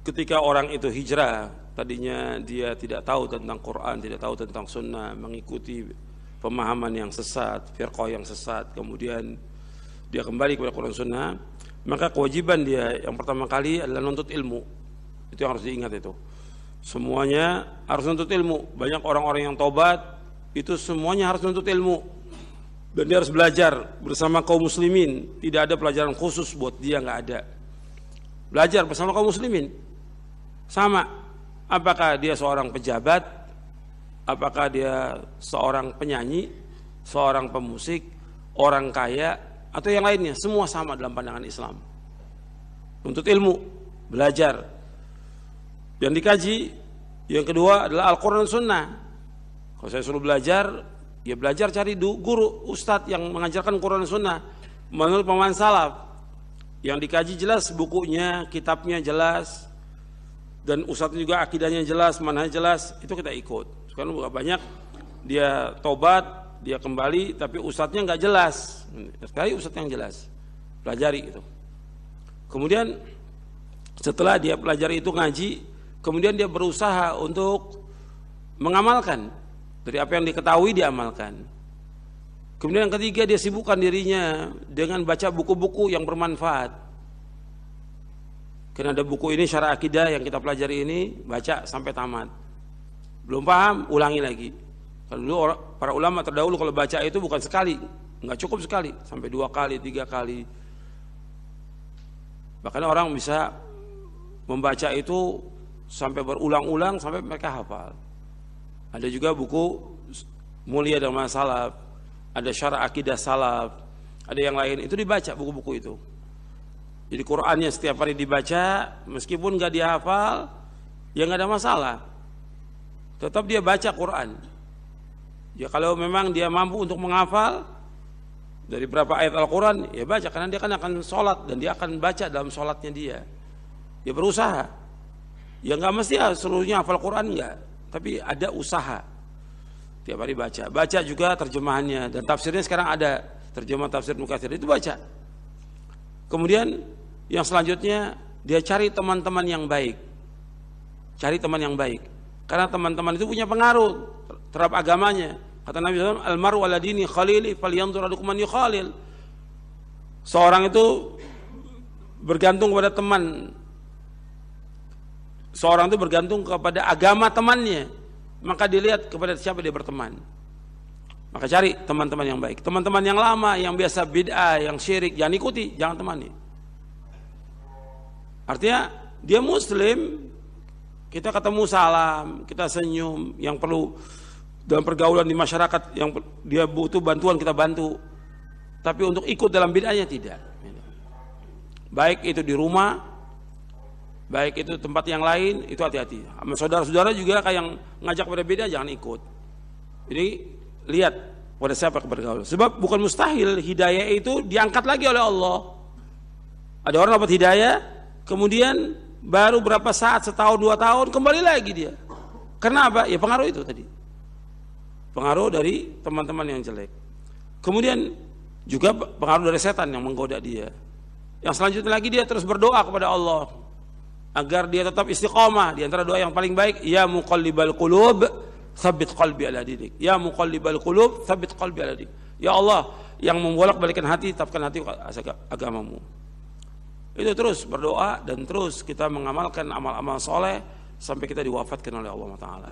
ketika orang itu hijrah, tadinya dia tidak tahu tentang Quran, tidak tahu tentang sunnah, mengikuti pemahaman yang sesat, firqah yang sesat, kemudian dia kembali kepada Quran sunnah, maka kewajiban dia yang pertama kali adalah nuntut ilmu. Itu yang harus diingat itu. Semuanya harus nuntut ilmu. Banyak orang-orang yang tobat itu semuanya harus nuntut ilmu. Dan dia harus belajar bersama kaum muslimin. Tidak ada pelajaran khusus buat dia, nggak ada. Belajar bersama kaum muslimin. Sama, apakah dia seorang pejabat, apakah dia seorang penyanyi, seorang pemusik, orang kaya, atau yang lainnya, semua sama dalam pandangan Islam. Untuk ilmu, belajar. Yang dikaji, yang kedua adalah Al-Quran Sunnah. Kalau saya suruh belajar, ya belajar cari guru, ustadz yang mengajarkan Quran Sunnah menurut pemahaman salaf. Yang dikaji jelas bukunya, kitabnya jelas, dan ustadznya juga akidahnya jelas, manhaj jelas, itu kita ikut. Sekarang banyak dia tobat, dia kembali, tapi ustadznya nggak jelas. Sekali ustadz yang jelas, pelajari itu. Kemudian setelah dia pelajari itu ngaji, kemudian dia berusaha untuk mengamalkan dari apa yang diketahui, diamalkan. Kemudian yang ketiga, dia sibukkan dirinya dengan baca buku-buku yang bermanfaat. Karena ada buku ini syarah akidah yang kita pelajari ini, baca sampai tamat. Belum paham, ulangi lagi. Kalau dulu para ulama terdahulu kalau baca itu bukan sekali, nggak cukup sekali, sampai 2 kali, 3 kali. Bahkan orang bisa membaca itu sampai berulang-ulang sampai mereka hafal. Ada juga buku mulia dalam salaf, ada syarah akidah salaf, ada yang lain, itu dibaca buku-buku itu. Jadi Qur'annya setiap hari dibaca, meskipun nggak dihafal, ya nggak ada masalah. Tetap dia baca Qur'an. Ya kalau memang dia mampu untuk menghafal dari berapa ayat Al-Quran, ya baca, karena dia kan akan sholat dan dia akan baca dalam sholatnya dia. Dia berusaha. Ya nggak mesti seluruhnya hafal Qur'an, nggak, tapi ada usaha. Tiap hari baca. Baca juga terjemahannya dan tafsirnya sekarang ada terjemah tafsir Ibnu Katsir, itu baca. Kemudian yang selanjutnya dia cari teman-teman yang baik. Cari teman yang baik. Karena teman-teman itu punya pengaruh terhadap agamanya. Kata Nabi SAW, "Al-mar'u ala dini khalili falyanzur ahadukum man yukhalil." Seorang itu bergantung kepada teman. Seorang itu bergantung kepada agama temannya. Maka dilihat kepada siapa dia berteman. Maka cari teman-teman yang baik. Teman-teman yang lama, yang biasa bid'ah, yang syirik, jangan ikuti, jangan temani. Artinya dia muslim, kita ketemu salam, kita senyum, yang perlu dalam pergaulan di masyarakat yang dia butuh bantuan kita bantu. Tapi untuk ikut dalam bid'ahnya tidak. Baik itu di rumah, baik itu tempat yang lain, itu hati-hati. Sama saudara-saudara juga kayak yang ngajak pada bid'ah jangan ikut. Jadi lihat pada siapa bergaul. Sebab bukan mustahil hidayah itu diangkat lagi oleh Allah. Ada orang dapat hidayah, kemudian baru berapa saat, setahun 2 tahun kembali lagi dia. Karena apa? Ya pengaruh itu tadi. Pengaruh dari teman-teman yang jelek. Kemudian juga pengaruh dari setan yang menggoda dia. Yang selanjutnya lagi dia terus berdoa kepada Allah agar dia tetap istiqomah. Di antara doa yang paling baik, ya muqallibal qulub tsabbit qalbi ala dinik. Ya muqallibal qulub tsabbit qalbi ala dinik. Ya Allah yang membolak-balikkan hati, tetapkan hati agamamu. Itu terus berdoa dan terus kita mengamalkan amal-amal soleh sampai kita diwafatkan oleh Allah Taala.